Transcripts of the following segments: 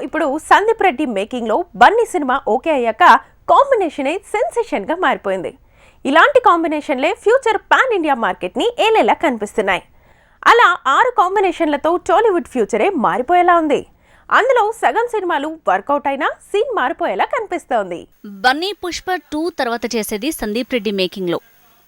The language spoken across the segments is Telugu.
ఇప్పుడు సందీప్ రెడ్డి మేకింగ్ లో బన్నీ సినిమా ఓకే అయ్యాక కాంబినేషన్ సెన్సేషన్ గా మారిపోయింది. ఇలాంటి కాంబినేషన్లే ఫ్యూచర్ పాన్ ఇండియా మార్కెట్ ని ఏలేలా కనిపిస్తున్నాయి. అలా 6 కాంబినేషన్లతో టాలీవుడ్ ఫ్యూచరే మారిపోయేలా ఉంది. అందులో సగం సినిమాలు వర్కౌట్ అయినా సీన్ మారిపోయేలా కనిపిస్తోంది. బన్నీ పుష్ప 2 తర్వాత చేసేది సందీప్ రెడ్డి మేకింగ్ లో.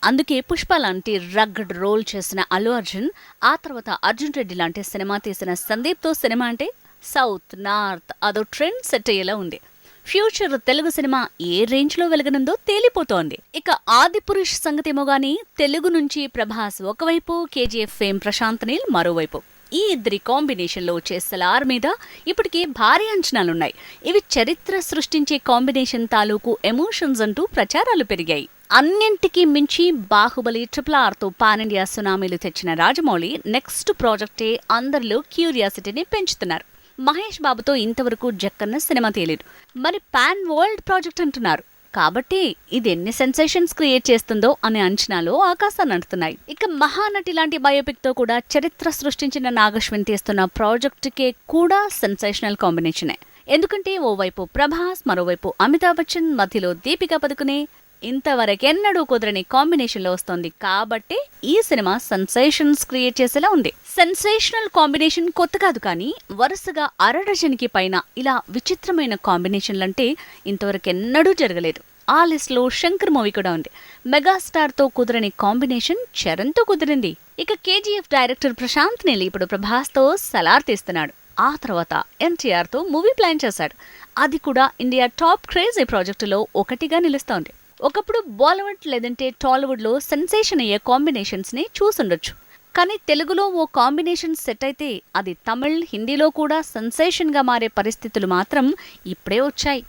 అందుకే పుష్ప లాంటి రగ్గడ్ రోల్ చేసిన అల్లు అర్జున్, ఆ తర్వాత అర్జున్ రెడ్డి లాంటి సినిమా తీసిన సందీప్ తో సినిమా అంటే సౌత్ నార్త్ అదో ట్రెండ్ సెట్ అయ్యేలా ఉంది. ఫ్యూచర్ తెలుగు సినిమా ఏ రేంజ్ లో వెలగనుందో తేలిపోతోంది. ఇక ఆదిపురుష్ సంగతేమో గానీ తెలుగు నుంచి ప్రభాస్ ఒకవైపు, కేజీఎఫ్ ఫేమ్ ప్రశాంత్ నీల్ మరోవైపు. ఈ ఇద్దరి కాంబినేషన్లో వచ్చే సలార్ మీద ఇప్పటికే భారీ అంచనాలున్నాయి. ఇవి చరిత్ర సృష్టించే కాంబినేషన్ తాలూకు ఎమోషన్స్ అంటూ ప్రచారాలు పెరిగాయి. అన్నింటికీ మించి బాహుబలి RRRతో పాన్ ఇండియా సునామీలు తెచ్చిన రాజమౌళి నెక్స్ట్ ప్రాజెక్టే అందరిలో క్యూరియాసిటీని పెంచుతున్నారు. మహేష్ బాబుతో ఇంతవరకు జక్కన్న సినిమా తేలేదు, మరి పాన్ వరల్డ్ ప్రాజెక్ట్ అంటున్నారు. కాబట్టి ఇది ఎన్ని సెన్సేషన్స్ క్రియేట్ చేస్తుందో అనే అంచనాలు ఆకాశాన్ని అంటున్నాయి. ఇక మహానటి లాంటి బయోపిక్ తో కూడా చరిత్ర సృష్టించిన నాగశ్విన్ తీస్తున్న ప్రాజెక్టుకే కూడా సెన్సేషనల్ కాంబినేషనే. ఎందుకంటే ఓవైపు ప్రభాస్, మరోవైపు అమితాబ్ బచ్చన్, మధ్యలో దీపికా పదుకునే ఇంతవరకెన్నడూ కుదరని కాంబినేషన్లో వస్తోంది. కాబట్టి ఈ సినిమా సెన్సేషన్స్ క్రియేట్ చేసేలా ఉంది. సెన్సేషనల్ కాంబినేషన్ కొత్త కాదు, కానీ వరుసగా అరడజన్కి పైన ఇలా విచిత్రమైన కాంబినేషన్లంటే ఇంతవరకెన్నడూ జరగలేదు. ఆ లిస్ట్ లో శంకర్ మూవీ కూడా ఉంది. మెగాస్టార్ తో కుదరని కాంబినేషన్ చరణ్ తో కుదిరింది. ఇక కేజీఎఫ్ డైరెక్టర్ ప్రశాంత్ నీల్ ఇప్పుడు ప్రభాస్ తో సలార్ తీస్తున్నాడు. ఆ తర్వాత ఎన్టీఆర్ తో మూవీ ప్లాన్ చేశాడు. అది కూడా ఇండియా టాప్ క్రేజీ ప్రాజెక్టులో ఒకటిగా నిలుస్తోంది. ఒకప్పుడు బాలీవుడ్ లేదంటే టాలీవుడ్ లో సెన్సేషన్ అయ్యే కాంబినేషన్స్ ని చూసుండొచ్చు, కానీ తెలుగులో ఓ కాంబినేషన్ సెట్ అయితే అది తమిళ్, హిందీలో కూడా సెన్సేషన్ గా మారే పరిస్థితులు మాత్రం ఇప్పుడే వచ్చాయి.